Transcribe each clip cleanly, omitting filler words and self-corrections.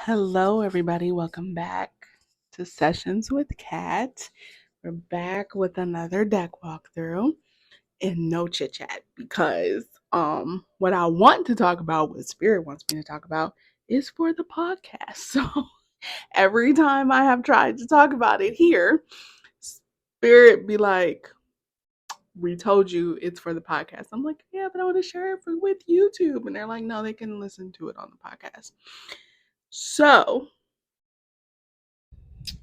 Hello, everybody. Welcome back to Sessions with Kat. We're back with another deck walkthrough and no chit chat because what I want to talk about, what Spirit wants me to talk about, is for the podcast. So every time I have tried to talk about it here, Spirit be like, "We told you it's for the podcast." I'm like, "Yeah, but I want to share it with YouTube," and they're like, "No, they can listen to it on the podcast." So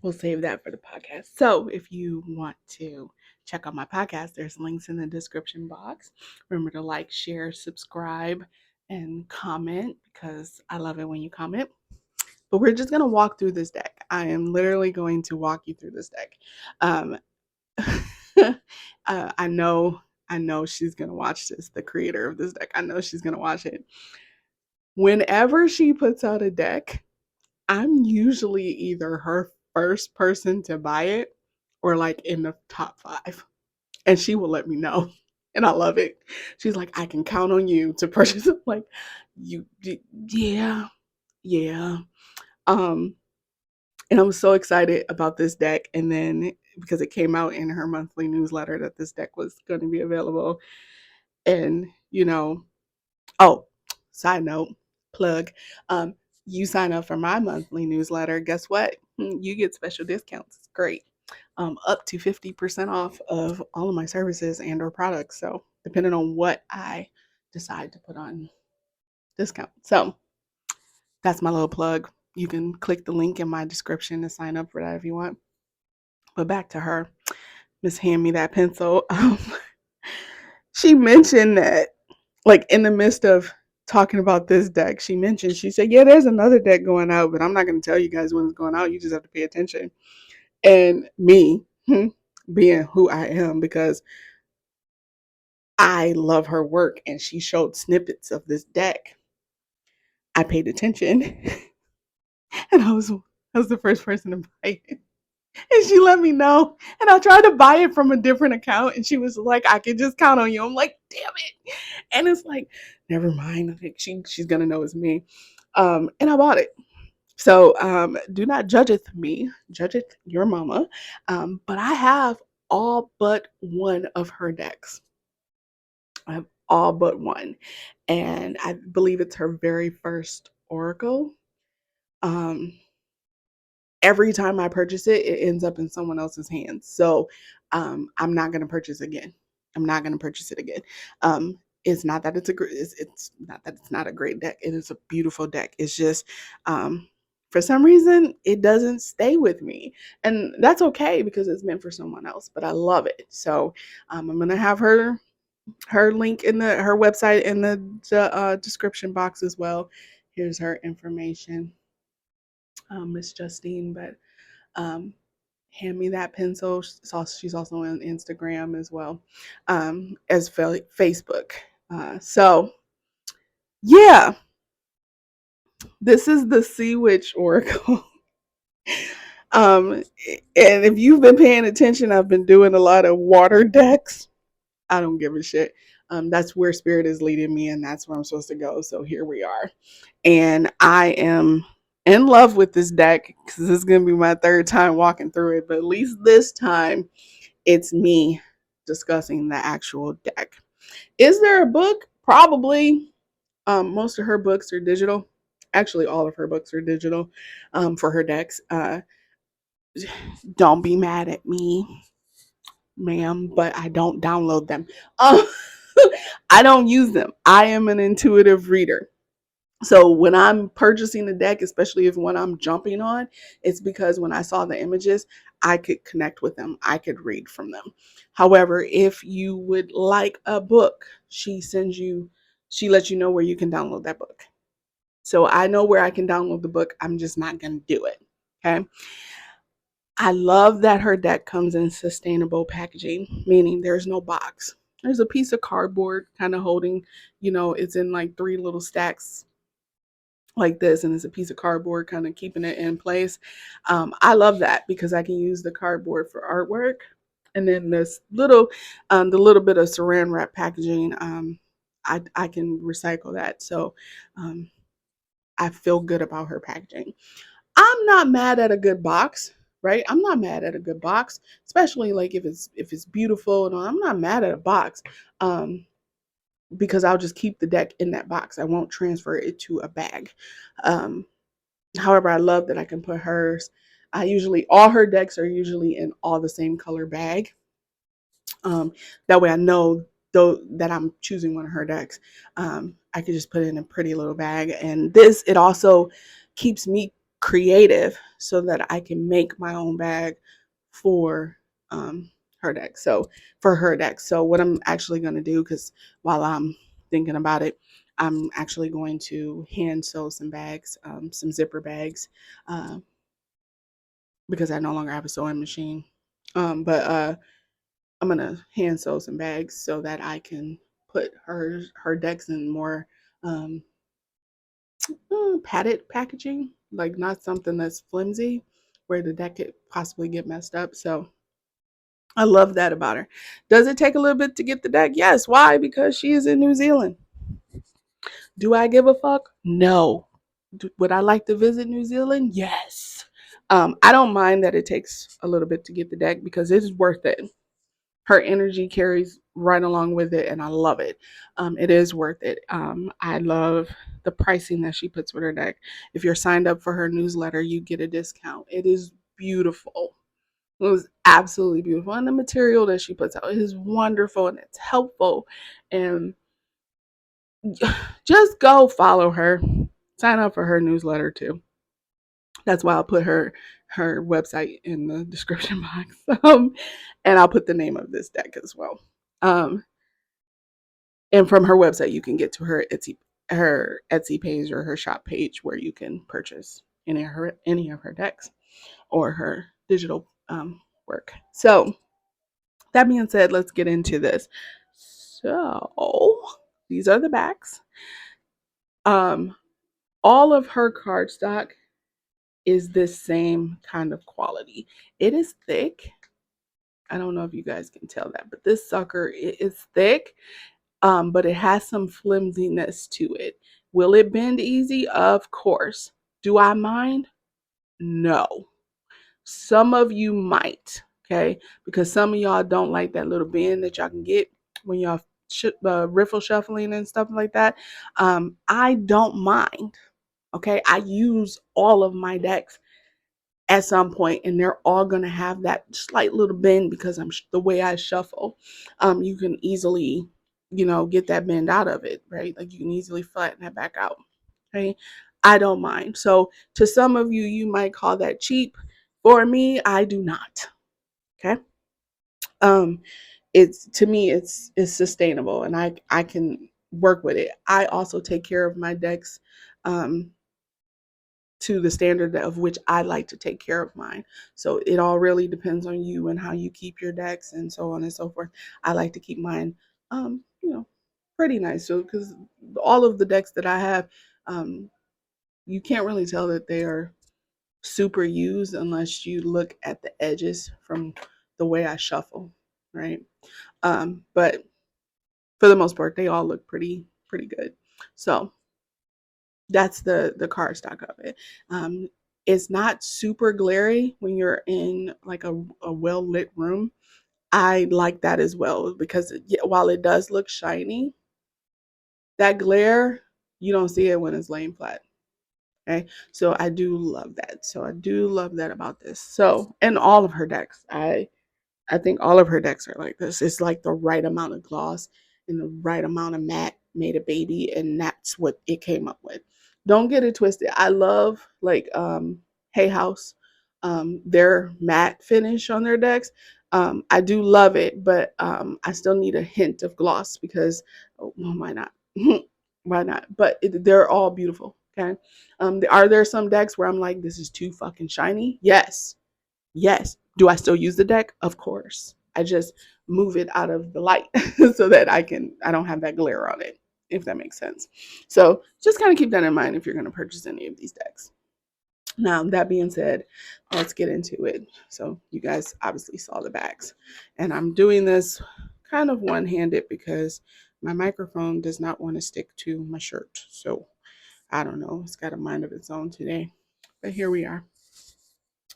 we'll save that for the podcast. So if you want to check out my podcast, there's links in the description box. Remember to like, share, subscribe, and comment because I love it when you comment. But we're just going to walk through this deck. I am literally going to walk you through this deck. Um, I know she's going to watch this, the creator of this deck. I know she's going to watch it. Whenever she puts out a deck, I'm usually either her first person to buy it or like in the top 5. And she will let me know. And I love it. She's like, I can count on you to purchase it. Like, yeah, yeah. Um, and I'm so excited about this deck. And then because it came out in her monthly newsletter that this deck was going to be available. And, oh, side note, plug. Um, you sign up for my monthly newsletter. Guess what? You get special discounts. It's great. Up to 50% off of all of my services and or products. So depending on what I decide to put on discount. So that's my little plug. You can click the link in my description to sign up for that if you want. But back to her, Miss Hand Me That Pencil. She mentioned that, like in the midst of talking about this deck, she said, yeah, there's another deck going out, but I'm not going to tell you guys when it's going out. You just have to pay attention. And me, being who I am, because I love her work and she showed snippets of this deck, I paid attention and I was the first person to buy it. And she let me know. And I tried to buy it from a different account and she was like, I can just count on you. I'm like, damn it. And it's like, never mind. I think she's gonna know it's me. And I bought it. So do not judgeth me, judgeth your mama. But I have all but one of her decks. I have all but one. And I believe it's her very first Oracle. Um, every time I purchase it, it ends up in someone else's hands. So I'm not going to purchase again. I'm not going to purchase it again. It's not that it's not that it's not a great deck. It is a beautiful deck. It's just for some reason it doesn't stay with me, and that's okay because it's meant for someone else. But I love it. So I'm gonna have her link in her website in the description box as well. Here's her information, Miss Justine. But um, Hand Me That Pencil. She's also on Instagram as well as Facebook. So yeah, this is the SeaWitch Oracle. um, and if you've been paying attention, I've been doing a lot of water decks. I don't give a shit. That's where Spirit is leading me, and that's where I'm supposed to go. So here we are. And I am in love with this deck because this is going to be my third time walking through it. But at least this time, it's me discussing the actual deck. Is there a book? Probably. Most of her books are digital. Actually, all of her books are digital for her decks. Don't be mad at me, ma'am, but I don't download them. I don't use them. I am an intuitive reader. So when I'm purchasing a deck, especially if when I'm jumping on, it's because when I saw the images, I could connect with them. I could read from them. However, if you would like a book, she lets you know where you can download that book. So I know where I can download the book. I'm just not going to do it. Okay. I love that her deck comes in sustainable packaging, meaning there's no box. There's a piece of cardboard kind of holding, it's in like 3 little stacks like this, and it's a piece of cardboard kind of keeping it in place. I love that because I can use the cardboard for artwork, and then this the little bit of saran wrap packaging, I can recycle that. So I feel good about her packaging. I'm not mad at a good box, right? I'm not mad at a good box, especially like if it's beautiful and all. I'm not mad at a box. Because I'll just keep the deck in that box. I won't transfer it to a bag. However, I love that I can put hers. All her decks are usually in all the same color bag. That way I know though that I'm choosing one of her decks. I could just put it in a pretty little bag. And it also keeps me creative so that I can make my own bag for her deck. So what I'm actually going to do, because while I'm thinking about it, I'm actually going to hand sew some bags, some zipper bags, uh, because I no longer have a sewing machine. But I'm gonna hand sew some bags so that I can put her decks in more um, padded packaging, like not something that's flimsy where the deck could possibly get messed up. So I love that about her. Does it take a little bit to get the deck? Yes. Why? Because she is in New Zealand. Do I give a fuck? No. Would I like to visit New Zealand? Yes. I don't mind that it takes a little bit to get the deck because it is worth it. Her energy carries right along with it, and I love it. It is worth it. I love the pricing that she puts with her deck. If you're signed up for her newsletter, you get a discount. It is beautiful. It was absolutely beautiful. And the material that she puts out is wonderful and it's helpful. And just go follow her. Sign up for her newsletter too. That's why I'll put her website in the description box. And I'll put the name of this deck as well. And from her website, you can get to her Etsy page or her shop page where you can purchase any of her decks or her digital work. So that being said, let's get into this. So these are the backs. All of her cardstock is this same kind of quality. It is thick. I don't know if you guys can tell that, but this sucker is thick, but it has some flimsiness to it. Will it bend easy? Of course. Do I mind? No. Some of you might, okay? Because some of y'all don't like that little bend that y'all can get when y'all riffle shuffling and stuff like that. I don't mind, okay? I use all of my decks at some point, and they're all going to have that slight little bend because the way I shuffle. You can easily, get that bend out of it, right? Like you can easily flatten that back out. Okay, I don't mind. So to some of you, you might call that cheap. For me, I do not. Okay. Um, it's to me, it's sustainable, and I can work with it. I also take care of my decks. To the standard of which I like to take care of mine. So it all really depends on you and how you keep your decks and so on and so forth. I like to keep mine, pretty nice. So because all of the decks that I have, you can't really tell that they are super used unless you look at the edges from the way I shuffle, right? But for the most part, they all look pretty good. So that's the cardstock of it. It's not super glary when you're in like a well lit room. I like that as well because while it does look shiny, that glare you don't see it when it's laying flat. Okay, so I do love that. So I do love that about this. So and all of her decks, I think all of her decks are like this. It's like the right amount of gloss and the right amount of matte made a baby, and that's what it came up with. Don't get it twisted. I love like Hay House, their matte finish on their decks. I do love it, but I still need a hint of gloss because well, why not? Why not? But they're all beautiful. Okay. Are there some decks where I'm like, this is too fucking shiny? Yes. Yes. Do I still use the deck? Of course. I just move it out of the light so that I don't have that glare on it, if that makes sense. So just kind of keep that in mind if you're going to purchase any of these decks. Now, that being said, let's get into it. So you guys obviously saw the backs, and I'm doing this kind of one-handed because my microphone does not want to stick to my shirt. So I don't know. It's got a mind of its own today. But here we are.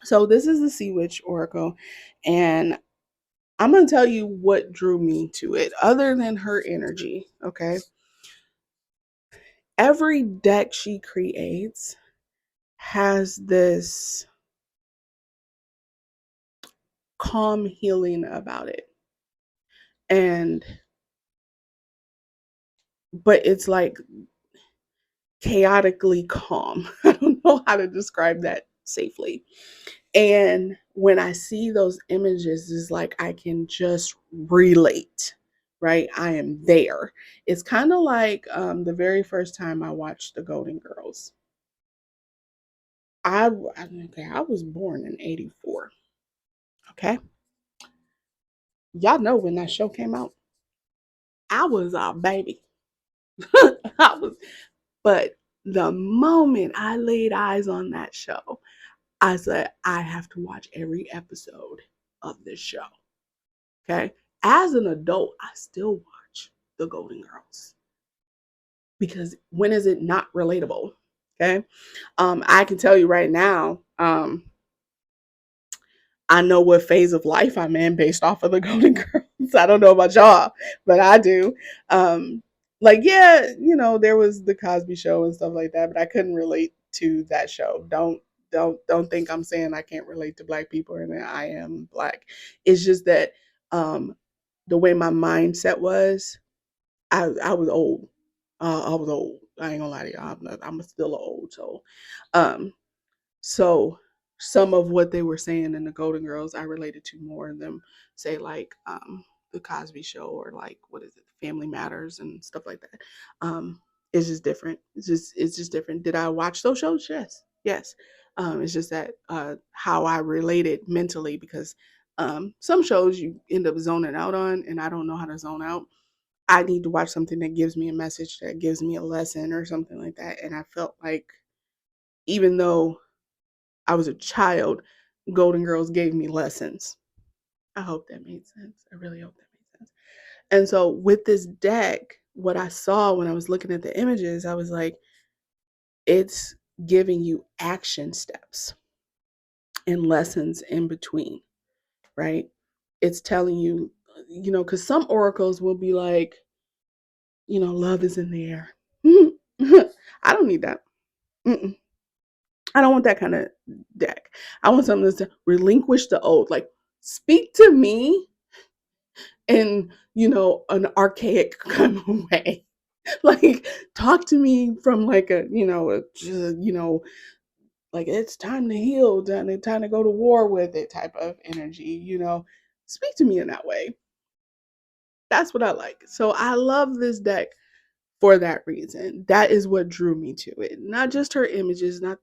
So this is the SeaWitch Oracle. And I'm going to tell you what drew me to it, other than her energy. Okay. Every deck she creates has this calm healing about it. And, but it's like chaotically calm. I don't know how to describe that safely. And when I see those images, it's like I can just relate, right? I am there. It's kind of like the very first time I watched The Golden Girls. Okay, I was born in '84. Okay, y'all know when that show came out, I was a baby. I was, but the moment I laid eyes on that show, I said I have to watch every episode of this show. Okay. As an adult, I still watch The Golden Girls because when is it not relatable? Okay. I can tell you right now, I know what phase of life I'm in based off of The Golden Girls. I don't know about y'all, but I do. Um, like, yeah, there was the Cosby Show and stuff like that, but I couldn't relate to that show. Don't think I'm saying I can't relate to black people and that I am black. It's just that um the way my mindset was, I was old. I was old. I ain't gonna lie to y'all. I'm still an old soul. Um, so some of what they were saying in the Golden Girls, I related to more than say like the Cosby Show or like what is it, Family Matters and stuff like that. It's just different. It's just different. Did I watch those shows? Yes, yes. It's just that how I related mentally because some shows you end up zoning out on, and I don't know how to zone out. I need to watch something that gives me a message, that gives me a lesson or something like that. And I felt like even though I was a child, Golden Girls gave me lessons. I hope that made sense. I really hope that made sense. And so with this deck, what I saw when I was looking at the images, I was like, it's giving you action steps and lessons in between, right? It's telling you, because some oracles will be like, love is in the air. I don't need that. Mm-mm. I don't want that kind of deck. I want something that's to relinquish the old. Like, speak to me in, an archaic kind of way. Like, talk to me from like like it's time to heal, time to go to war with it type of energy. Speak to me in that way. That's what I like. So I love this deck for that reason. That is what drew me to it. Not just her images, not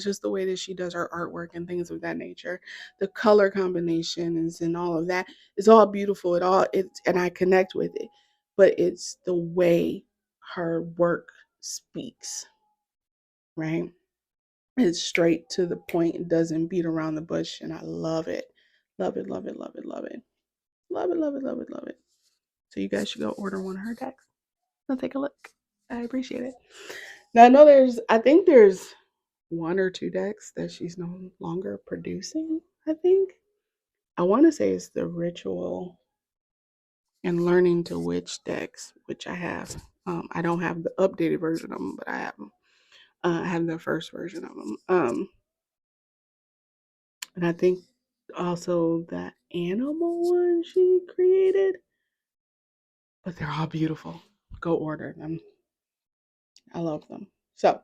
just the way that she does her artwork and things of that nature. The color combinations and all of that is all beautiful. And I connect with it. But it's the way her work speaks, right? It's straight to the point. It doesn't beat around the bush, and I love it. Love it, love it, love it, love it. Love it, love it, love it, love it. So you guys should go order one of her decks. I'll take a look. I appreciate it. Now I think there's one or two decks that she's no longer producing. I think I want to say it's the Ritual and Learning to Witch decks, which I have. I don't have the updated version of them, but I have them. I have the first version of them. And I think also the animal one she created, but they're all beautiful. Go order them. I love them. So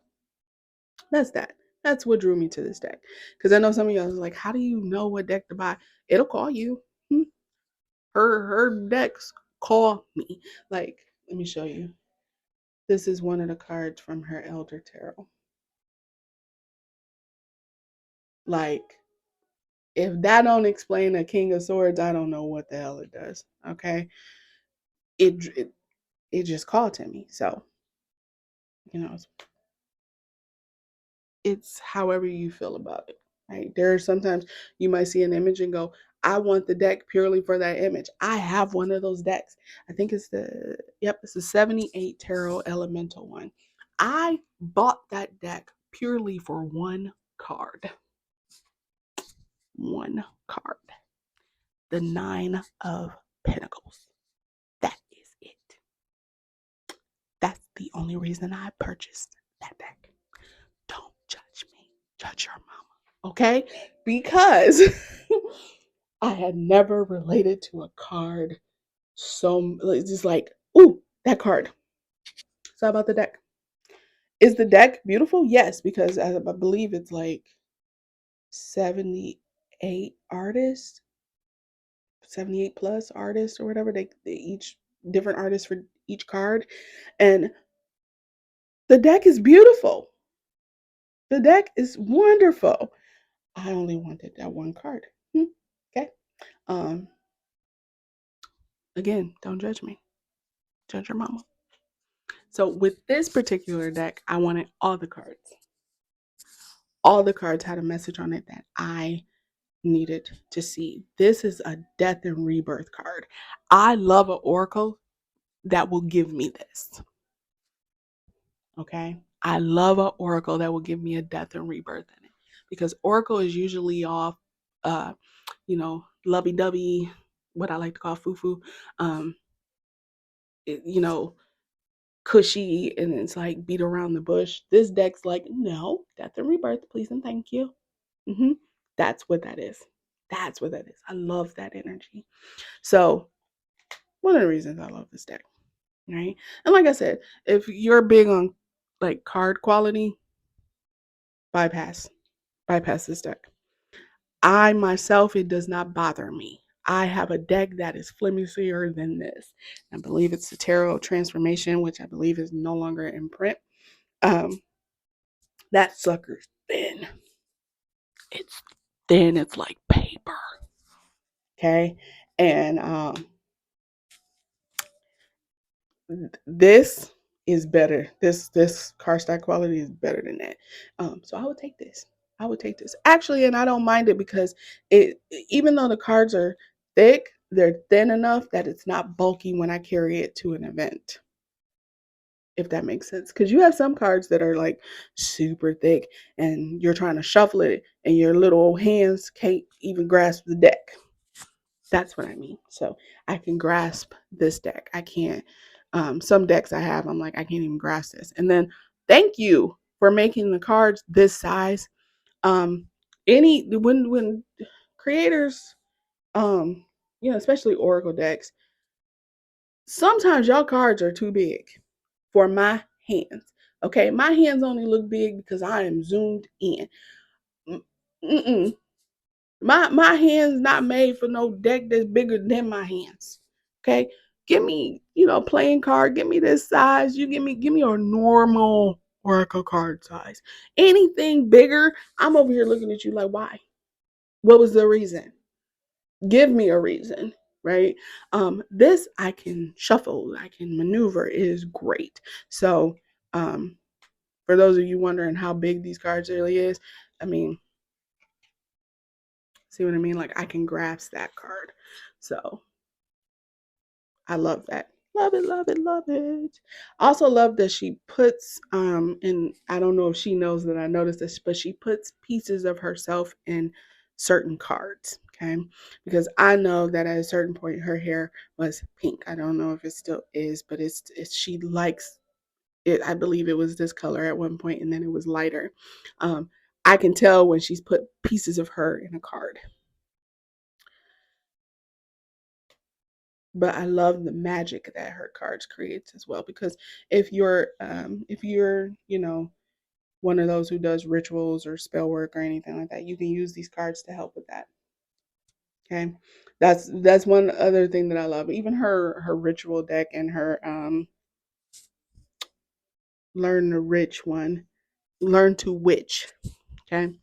that's that. That's what drew me to this deck. Because I know some of y'all is like, how do you know what deck to buy? It'll call you. Her decks call me. Like, let me show you. This is one of the cards from her Elder Tarot. Like, if that don't explain a King of Swords, I don't know what the hell it does. Okay, it just called to me. So, it's however you feel about it, right? There are sometimes you might see an image and go, I want the deck purely for that image. I have one of those decks. I think it's the 78 Tarot Elemental one. I bought that deck purely for one card. One card. The Nine of Pentacles. That is it. That's the only reason I purchased that deck. Don't judge me. Judge your mama. Okay? Because I had never related to a card so it's just like, ooh, that card. So how about the deck? Is the deck beautiful? Yes, because I believe it's like 78 artists, 78 plus artists or whatever. They each different artists for each card. And the deck is beautiful. The deck is wonderful. I only wanted that one card. Okay. Um, again, don't judge me. Judge your mama. So with this particular deck, I wanted all the cards. All the cards had a message on it that I needed to see. This is a death and rebirth card. I love an oracle that will give me this. Okay? I love an oracle that will give me a death and rebirth in it. Because oracle is usually off lovey-dovey, what I like to call foo-foo. You know, cushy, and it's like beat around the bush. This deck's like, no, death and rebirth, please and thank you. That's what that is. That's what that is. I love that energy. So one of the reasons I love this deck, right? And like I said, if you're big on like card quality, bypass this deck. I myself, it does not bother me. I have a deck that is flimsier than this. I believe it's the Tarot Transformation, which I believe is no longer in print. That sucker's thin. It's thin. It's like paper. Okay, and this is better. This cardstock quality is better than that. So I would take this. I would take this actually, and I don't mind it because it, even though the cards are thick, they're thin enough that it's not bulky when I carry it to an event. If that makes sense, because you have some cards that are like super thick, and you're trying to shuffle it, and your little hands can't even grasp the deck. That's what I mean. So I can grasp this deck. I can't. Some decks I have, I'm like, I can't even grasp this. And then thank you for making the cards this size. When creators, especially Oracle decks, sometimes y'all cards are too big for my hands. Okay, my hands only look big because I am zoomed in. Mm-mm. My hands not made for no deck that's bigger than my hands. Okay, give me playing card. Give me this size. You give me a normal Oracle card size. Anything bigger, I'm over here looking at you like, why? What was the reason? Give me a reason, right? This I can shuffle. I can maneuver. It is great. So, for those of you wondering how big these cards really is, I mean, see what I mean? Like I can grasp that card. So I love that. Love it, love it, love it. I also love that she puts and I don't know if she knows that I noticed this, but she puts pieces of herself in certain cards. Okay. Because I know that at a certain point her hair was pink. I don't know if it still is, but it's she likes it. I believe it was this color at one point and then it was lighter. I can tell when she's put pieces of her in a card. But I love the magic that her cards creates as well. Because if you're one of those who does rituals or spell work or anything like that, you can use these cards to help with that. Okay, that's one other thing that I love. Even her ritual deck and her learn to rich one, learn to witch. Okay,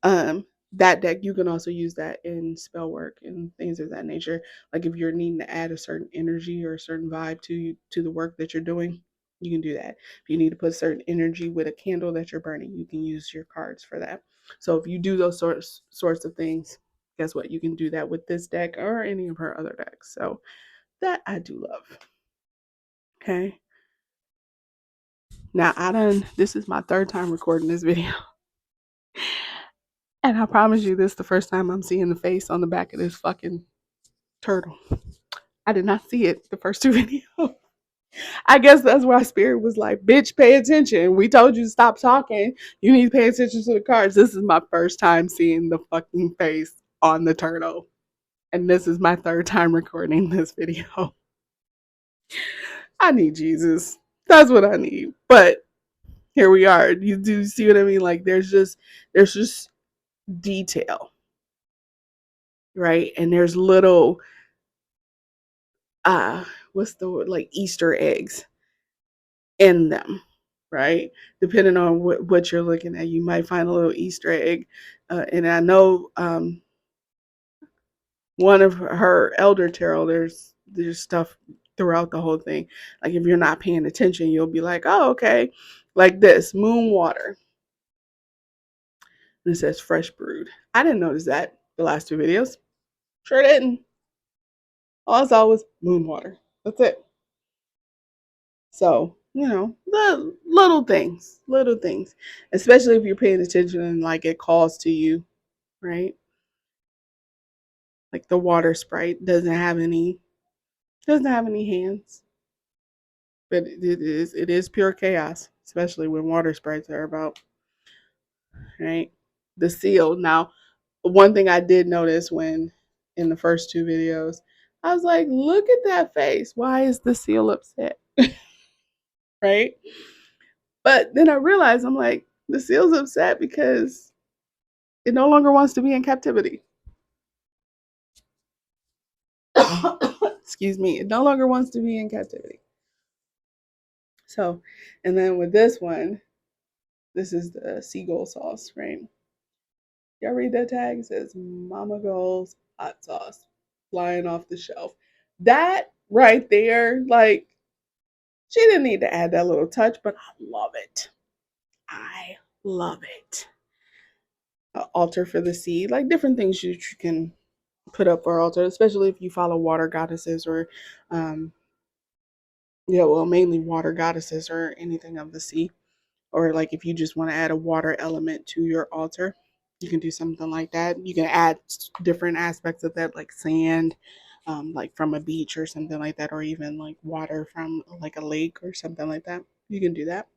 um that deck, you can also use that in spell work and things of that nature. Like if you're needing to add a certain energy or a certain vibe to the work that you're doing, you can do that. If you need to put certain energy with a candle that you're burning, you can use your cards for that. So if you do those sorts of things, guess what, you can do that with this deck or any of her other decks. So that I do love. Okay, Now this is my third time recording this video. And I promise you this is the first time I'm seeing the face on the back of this fucking turtle. I did not see it the first two videos. I guess that's why Spirit was like, bitch, pay attention. We told you to stop talking. You need to pay attention to the cards. This is my first time seeing the fucking face on the turtle. And this is my third time recording this video. I need Jesus. That's what I need. But here we are. You do see what I mean? Like there's just detail, right? And there's little what's the word, like Easter eggs in them, right? Depending on what you're looking at, you might find a little Easter egg. And I know one of her elder tarot, there's stuff throughout the whole thing. Like if you're not paying attention, you'll be like, oh, okay. Like this, moon water. And it says fresh brewed. I didn't notice that the last two videos. Sure didn't. All I saw was moon water. That's it. So, the little things, especially if you're paying attention and like it calls to you, right? Like the water sprite doesn't have any hands, but it is pure chaos, especially when water sprites are about, right? The seal. Now, one thing I did notice when in the first two videos, I was like, look at that face. Why is the seal upset? Right? But then I realized I'm like, the seal's upset because it no longer wants to be in captivity. Excuse me. It no longer wants to be in captivity. So, and then with this one, this is the seagull sauce, right? Y'all read that tag? It says Mama Goals hot sauce flying off the shelf. That right there, like, she didn't need to add that little touch, but I love it. I love it. Altar for the sea, like different things you can put up for altar, especially if you follow water goddesses or, mainly water goddesses or anything of the sea. Or like if you just want to add a water element to your altar, you can do something like that. You can add different aspects of that, like sand, like from a beach or something like that, or even like water from like a lake or something like that. You can do that.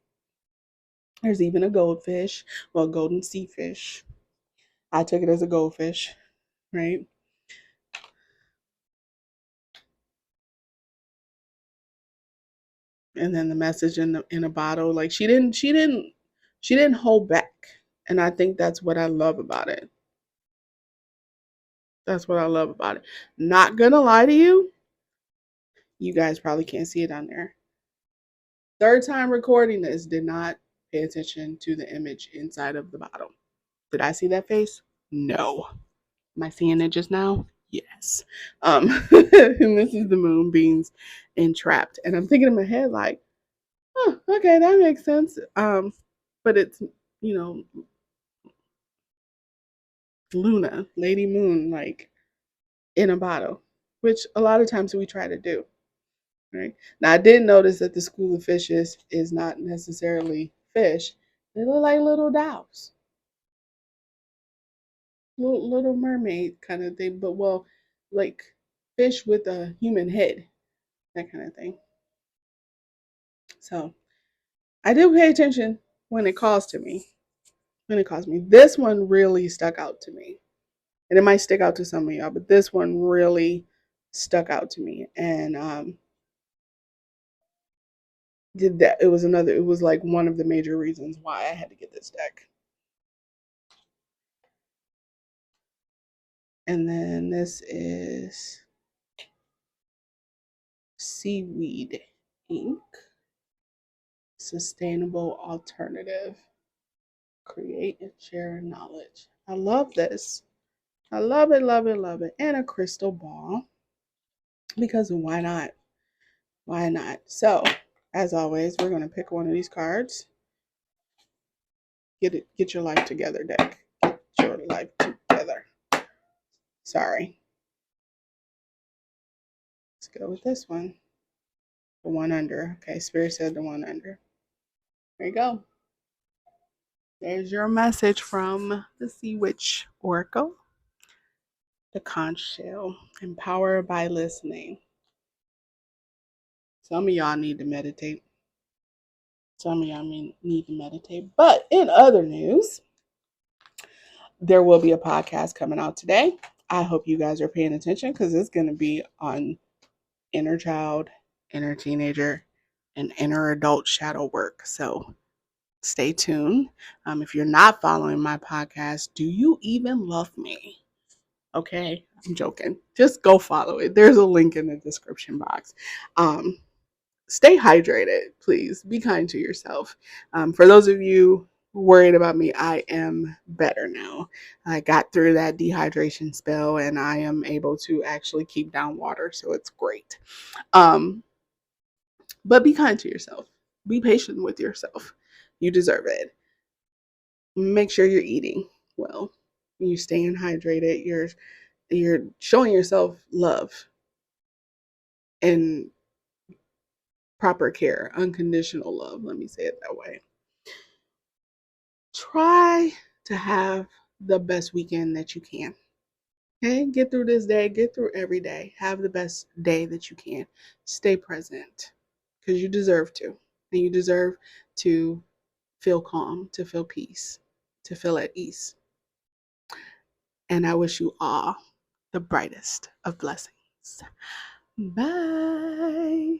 There's even a goldfish, well, golden sea fish. I took it as a goldfish, right? And then the message in a bottle, like she didn't hold back, and I think that's what I love about it. That's what I love about it. Not gonna lie to you, you guys probably can't see it on there. Third time recording this, did not pay attention to the image inside of the bottle. Did I see that face? No. Am I seeing it just now? Yes. And this is the moonbeams entrapped, and I'm thinking in my head like, oh, okay, that makes sense. But it's, you know, Luna, Lady Moon, like in a bottle, which a lot of times we try to do. Right. Now I did notice that the school of fishes is not necessarily fish. They look like little dolls, little mermaid kind of thing, but well, like fish with a human head, that kind of thing. So I do pay attention when it calls to me. When it calls me, this one really stuck out to me, and it might stick out to some of y'all, but this one really stuck out to me, and did that. It was another. It was like one of the major reasons why I had to get this deck. And then this is Seaweed Ink. Sustainable alternative. Create and share knowledge. I love this. I love it, love it, love it. And a crystal ball. Because why not? Why not? So, as always, we're going to pick one of these cards. Get your life together, deck. Get your life together. Sorry. Let's go with this one. The one under. Okay, Spirit said the one under. There you go. There's your message from the SeaWitch Oracle, the conch shell, empowered by listening. Some of y'all need to meditate. Some of y'all need to meditate. But in other news, there will be a podcast coming out today. I hope you guys are paying attention because it's going to be on inner child, inner teenager, and inner adult shadow work. So stay tuned. If you're not following my podcast, do you even love me? Okay, I'm joking. Just go follow it. There's a link in the description box. Stay hydrated, please. Be kind to yourself. For those of you worried about me, I am better now. I got through that dehydration spell and I am able to actually keep down water, so it's great. But be kind to yourself. Be patient with yourself. You deserve it. Make sure you're eating well. You're staying hydrated. You're showing yourself love and proper care, unconditional love. Let me say it that way. Try to have the best weekend that you can. Okay, get through this day, get through every day. Have the best day that you can. Stay present because you deserve to. And you deserve to feel calm, to feel peace, to feel at ease. And I wish you all the brightest of blessings. Bye.